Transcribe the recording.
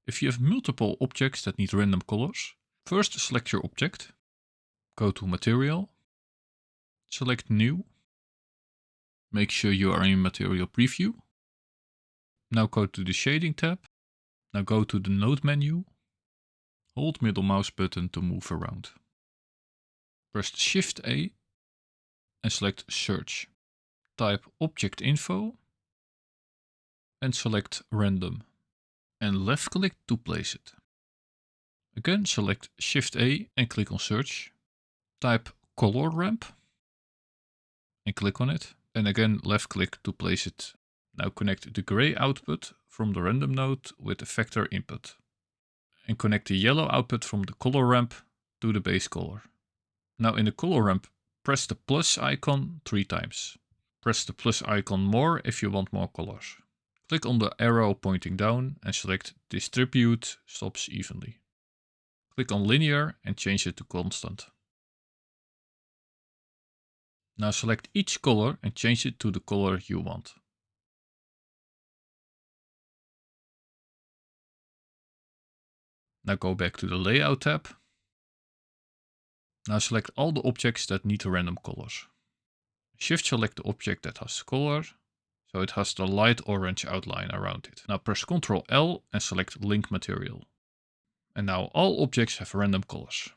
If you have multiple objects that need random colors, first select your object, go to Material, select New, make sure you are in Material Preview. Now go to the Shading tab, now go to the Node menu, hold middle mouse button to move around. Press Shift A and select Search. Type Object Info and select Random and left click to place it. Again select Shift A and click on Search. Type Color Ramp and click on it, and again left click to place it. Now connect the gray output from the random node with the vector input. And connect the yellow output from the color ramp to the base color. Now in the color ramp, press the plus icon 3 times. Press the plus icon more if you want more colors. Click on the arrow pointing down and select Distribute stops evenly. Click on Linear and change it to constant. Now select each color and change it to the color you want. Now go back to the Layout tab. Now select all the objects that need random colors. Shift select the object that has color, so it has the light orange outline around it. Now press Ctrl L and select Link Material. And now all objects have random colors.